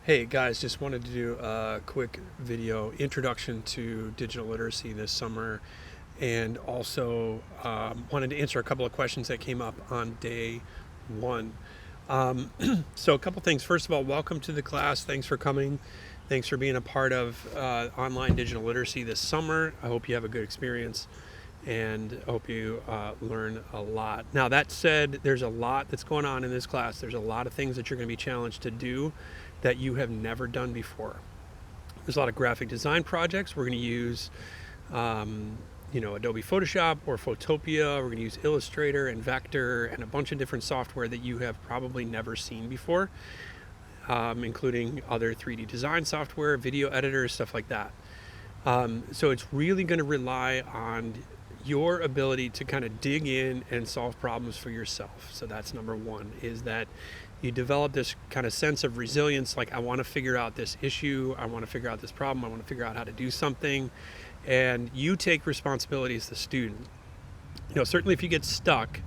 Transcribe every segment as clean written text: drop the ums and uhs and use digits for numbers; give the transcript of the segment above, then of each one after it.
Hey guys, just wanted to do a quick video introduction to digital literacy this summer, and also wanted to answer a couple of questions that came up on day one. So a couple things. First of all, welcome to the class. Thanks for coming. Thanks for being a part of online digital literacy this summer. I hope you have a good experience and I hope you learn a lot. Now that said, there's a lot that's going on in this class. There's a lot of things that you're going to be challenged to do that you have never done before. There's a lot of graphic design projects. We're going to use Adobe Photoshop or Photopea. We're going to use Illustrator and Vector and a bunch of different software that you have probably never seen before, including other 3D design software, video editors, stuff like that. So it's really going to rely on your ability to kind of dig in and solve problems for yourself. So that's number one, is that you develop this kind of sense of resilience, like I want to figure out this issue, I want to figure out this problem, I want to figure out how to do something, and you take responsibility as the student. Certainly if you get stuck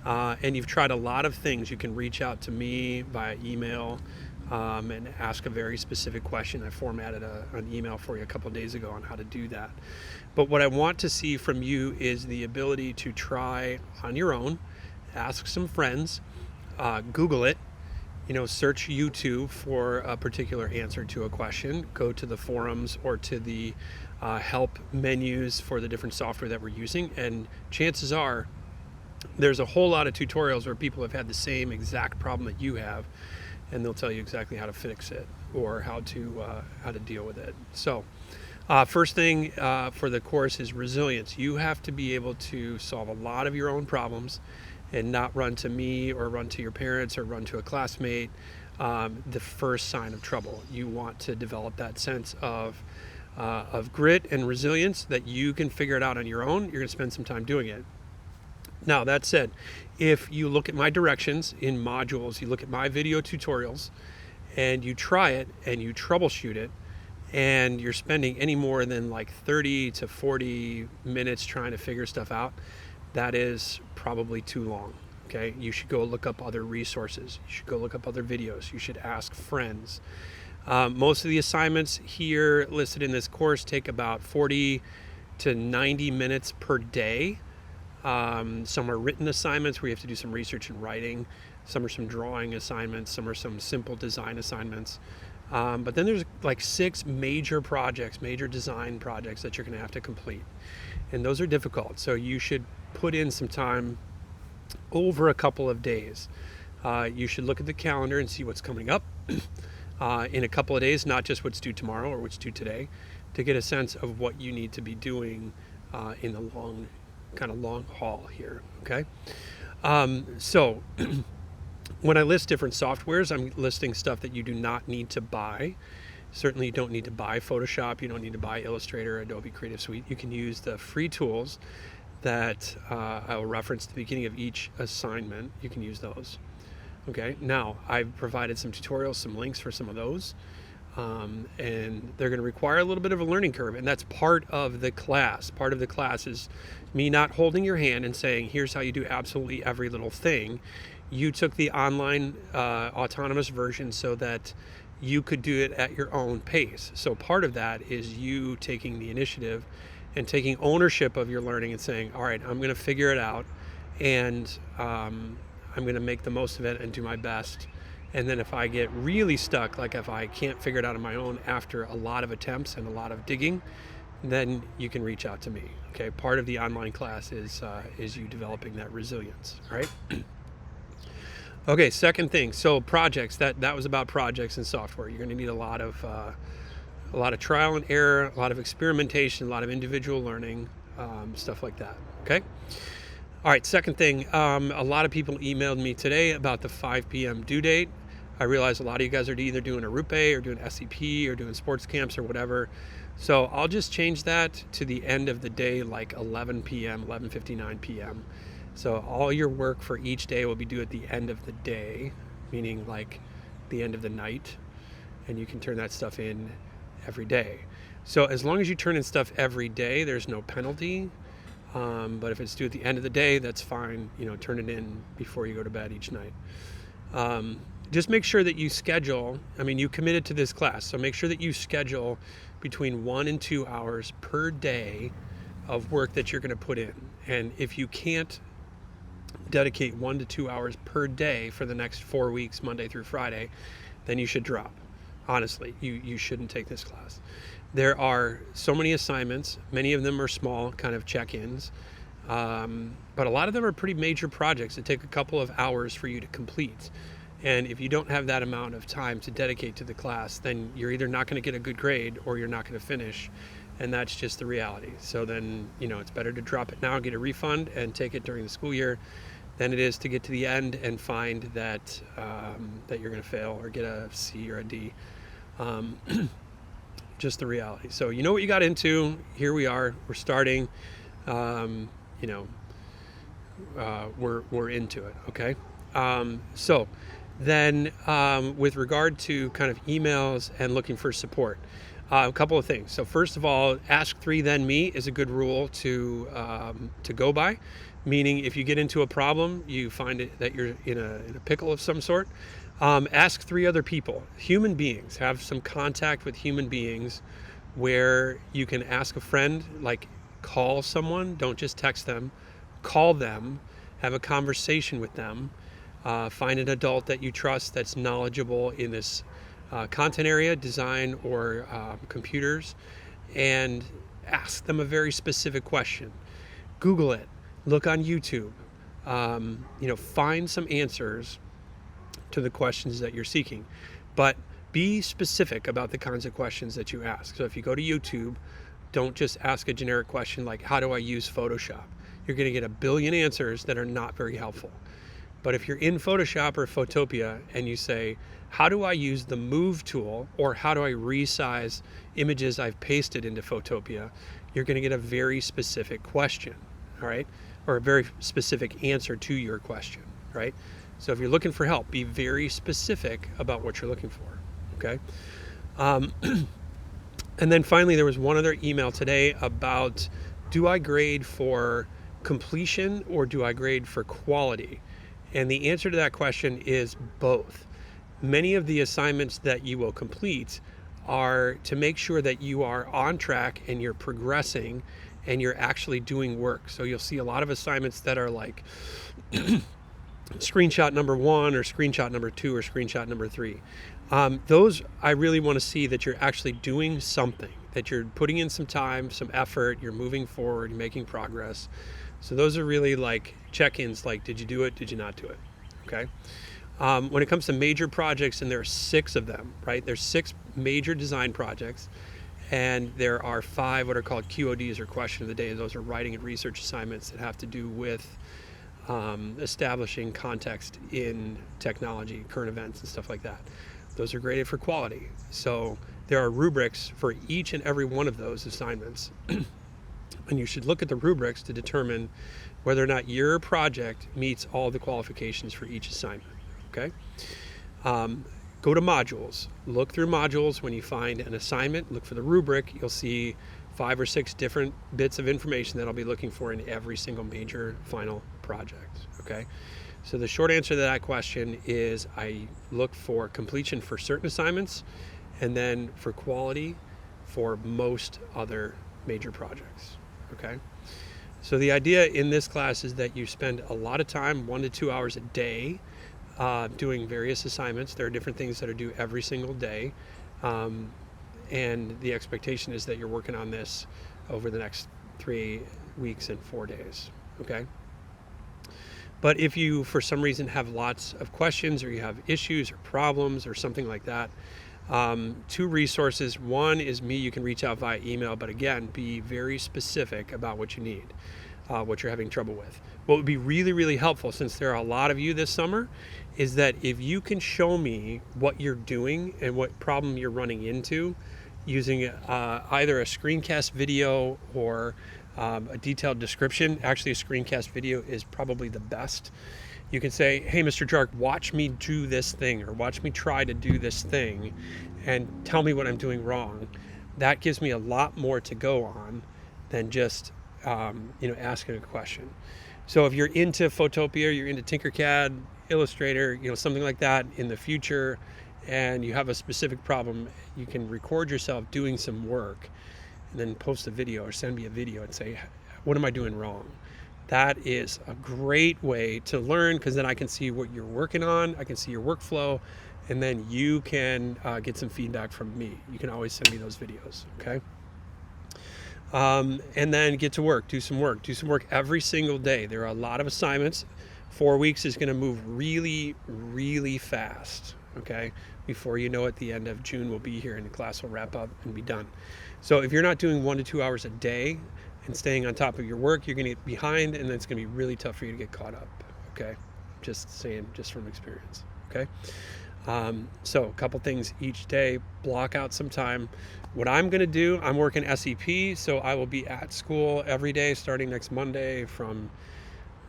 and you've tried a lot of things, you can reach out to me via email and ask a very specific question. I formatted an email for you a couple of days ago on how to do that. But what I want to see from you is the ability to try on your own, ask some friends, Google it, search YouTube for a particular answer to a question, go to the forums or to the help menus for the different software that we're using, and chances are there's a whole lot of tutorials where people have had the same exact problem that you have, and they'll tell you exactly how to fix it or how to deal with it. So first thing for the course is resilience. You have to be able to solve a lot of your own problems and not run to me or run to your parents or run to a classmate the first sign of trouble. You want to develop that sense of grit and resilience that you can figure it out on your own. You're going to spend some time doing it. Now, that said, if you look at my directions in modules, you look at my video tutorials, and you try it and you troubleshoot it, and you're spending any more than like 30 to 40 minutes trying to figure stuff out, that is probably too long. Okay, you should go look up other resources. You should go look up other videos. You should ask friends. Most of the assignments here listed in this course take about 40 to 90 minutes per day. Some are written assignments where you have to do some research and writing. Some are some drawing assignments. Some are some simple design assignments. But then there's like 6 major projects, major design projects that you're going to have to complete. And those are difficult. So you should put in some time over a couple of days. You should look at the calendar and see what's coming up in a couple of days, not just what's due tomorrow or what's due today, to get a sense of what you need to be doing in the long haul here. Okay. So when I list different softwares, I'm listing stuff that you do not need to buy. Certainly you don't need to buy Photoshop. You don't need to buy Illustrator, Adobe Creative Suite. You can use the free tools that I will reference at the beginning of each assignment. You can use those. Okay, now I've provided some tutorials, some links for some of those, and they're going to require a little bit of a learning curve, and that's part of the class. Part of the class is me not holding your hand and saying, here's how you do absolutely every little thing. You took the online autonomous version so that you could do it at your own pace. So part of that is you taking the initiative and taking ownership of your learning and saying, all right, I'm going to figure it out, and I'm going to make the most of it and do my best. And then if I get really stuck, like if I can't figure it out on my own after a lot of attempts and a lot of digging, then you can reach out to me. Okay, part of the online class is you developing that resilience. All right. Okay, second thing. So projects. That was about projects and software. You're going to need a lot of trial and error, a lot of experimentation, a lot of individual learning, stuff like that. Okay. All right. Second thing. A lot of people emailed me today about the 5 p.m. due date. I realize a lot of you guys are either doing a RUPE or doing SCP or doing sports camps or whatever. So I'll just change that to the end of the day, like 11 p.m., 11:59 p.m. So all your work for each day will be due at the end of the day, meaning like the end of the night, and you can turn that stuff in every day. So as long as you turn in stuff every day, there's no penalty. But if it's due at the end of the day, that's fine. Turn it in before you go to bed each night. just make sure that you schedule, you committed to this class, so make sure that you schedule between 1 and 2 hours per day of work that you're going to put in. And if you can't dedicate 1 to 2 hours per day for the next 4 weeks, Monday through Friday, then you should drop. Honestly, you shouldn't take this class. There are so many assignments. Many of them are small kind of check-ins, but a lot of them are pretty major projects that take a couple of hours for you to complete. And if you don't have that amount of time to dedicate to the class, then you're either not going to get a good grade or you're not going to finish. And that's just the reality. So then, it's better to drop it now, get a refund, and take it during the school year than it is to get to the end and find that that you're going to fail or get a C or a D. Just the reality. So you know what you got into. Here we are. We're starting. We're into it. Okay. So then with regard to kind of emails and looking for support, a couple of things. So first of all, ask 3 then me is a good rule to go by. Meaning, if you get into a problem, you find it that you're in a pickle of some sort. Ask 3 other people, human beings. Have some contact with human beings, where you can ask a friend, like call someone. Don't just text them. Call them. Have a conversation with them. Find an adult that you trust that's knowledgeable in this content area, design or computers, and ask them a very specific question. Google it. Look on YouTube. Find some answers to the questions that you're seeking, but be specific about the kinds of questions that you ask. So if you go to YouTube, don't just ask a generic question like, how do I use Photoshop? You're going to get a billion answers that are not very helpful. But if you're in Photoshop or Photopea and you say, how do I use the move tool, or how do I resize images I've pasted into Photopea, you're going to get a very specific question, all right? Or a very specific answer to your question, right? So if you're looking for help, be very specific about what you're looking for, okay? And then finally, there was one other email today about, do I grade for completion or do I grade for quality? And the answer to that question is both. Many of the assignments that you will complete are to make sure that you are on track and you're progressing and you're actually doing work. So you'll see a lot of assignments that are like screenshot number 1 or screenshot number 2 or screenshot number 3. Those, I really want to see that you're actually doing something, that you're putting in some time, some effort, you're moving forward, you're making progress. So those are really like check-ins, like, did you do it? Did you not do it? Okay. When it comes to major projects, and there are 6 of them, right? There's 6 major design projects, and there are 5 what are called QODs, or question of the day. Those are writing and research assignments that have to do with establishing context in technology, current events, and stuff like that. Those are graded for quality. So there are rubrics for each and every one of those assignments. And you should look at the rubrics to determine whether or not your project meets all the qualifications for each assignment, okay? Go to modules. Look through modules. When you find an assignment, look for the rubric. You'll see 5 or 6 different bits of information that I'll be looking for in every single major final project, okay? So the short answer to that question is I look for completion for certain assignments, and then for quality for most other major projects, okay? So the idea in this class is that you spend a lot of time, 1 to 2 hours a day, doing various assignments. There are different things that are due every single day, and the expectation is that you're working on this over the next 3 weeks and 4 days, okay? But if you, for some reason, have lots of questions, or you have issues or problems or something like that, 2 resources. One is me. You can reach out via email, but again, be very specific about what you need, what you're having trouble with. What would be really, really helpful, since there are a lot of you this summer, is that if you can show me what you're doing and what problem you're running into using either a screencast video or a detailed description. Actually, a screencast video is probably the best. You can say, hey, Mr. Jark, watch me do this thing, or watch me try to do this thing, and tell me what I'm doing wrong. That gives me a lot more to go on than just asking a question. So if you're into Photopea, you're into Tinkercad, Illustrator, something like that in the future, and you have a specific problem, you can record yourself doing some work and then post a video or send me a video and say, what am I doing wrong? That is a great way to learn, because then I can see what you're working on, I can see your workflow, and then you can get some feedback from me. You can always send me those videos, okay? And then get to work, do some work every single day. There are a lot of assignments. 4 weeks is going to move really, really fast, okay? Before you know it, the end of June will be here and the class will wrap up and be done. So if you're not doing 1 to 2 hours a day and staying on top of your work, you're going to get behind, and then it's going to be really tough for you to get caught up, okay? Just saying, just from experience, okay? So a couple things each day, block out some time. What I'm going to do, I'm working SEP, so I will be at school every day starting next Monday from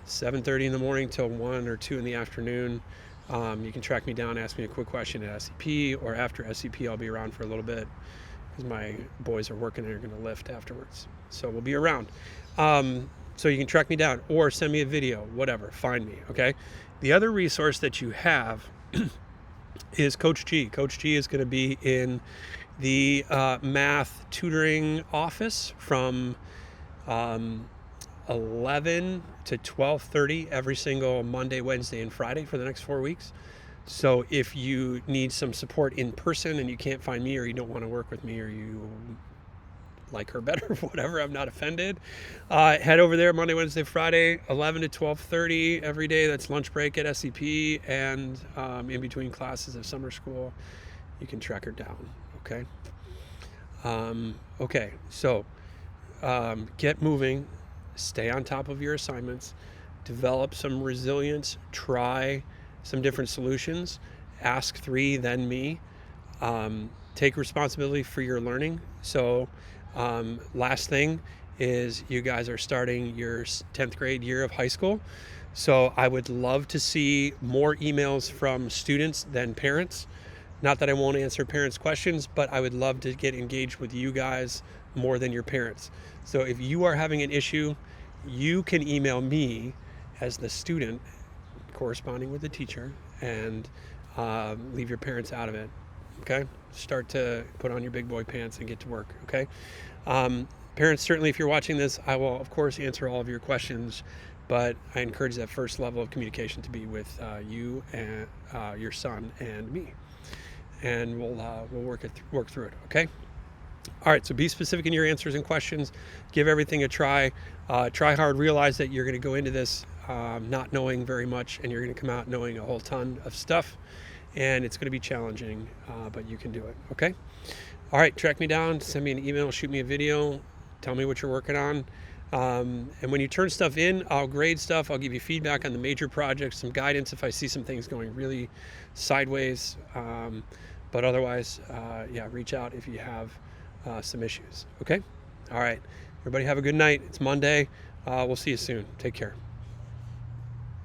7:30 in the morning till 1 or 2 in the afternoon. You can track me down, ask me a quick question at SEP, or after SEP I'll be around for a little bit because my boys are working and they're going to lift afterwards. So we'll be around. So you can track me down or send me a video, whatever, find me, okay? The other resource that you have is Coach G. Coach G is going to be in the math tutoring office from 11 to 12:30 every single Monday, Wednesday, and Friday for the next 4 weeks. So if you need some support in person and you can't find me, or you don't want to work with me, or you like her better, whatever, I'm not offended, head over there Monday, Wednesday, Friday, 11 to 12:30 every day. That's lunch break at SEP, and in between classes of summer school. You can track her down, okay? Okay, so get moving, stay on top of your assignments, develop some resilience, try some different solutions, ask 3, then me, take responsibility for your learning. So last thing is, you guys are starting your 10th grade year of high school. So I would love to see more emails from students than parents. Not that I won't answer parents' questions, but I would love to get engaged with you guys more than your parents. So if you are having an issue, you can email me as the student corresponding with the teacher, and leave your parents out of it, okay? Start to put on your big boy pants and get to work, okay? Parents, certainly if you're watching this, I will of course answer all of your questions, but I encourage that first level of communication to be with you and your son and me, and we'll work through it, okay? All right, so be specific in your answers and questions. Give everything a try. Try hard. Realize that you're going to go into this not knowing very much, and you're going to come out knowing a whole ton of stuff, and it's going to be challenging, but you can do it, okay? All right, track me down, send me an email, shoot me a video, tell me what you're working on. And when you turn stuff in, I'll grade stuff. I'll give you feedback on the major projects, some guidance if I see some things going really sideways. But otherwise, yeah, reach out if you have some issues, okay? All right, everybody have a good night. It's Monday. We'll see you soon. Take care.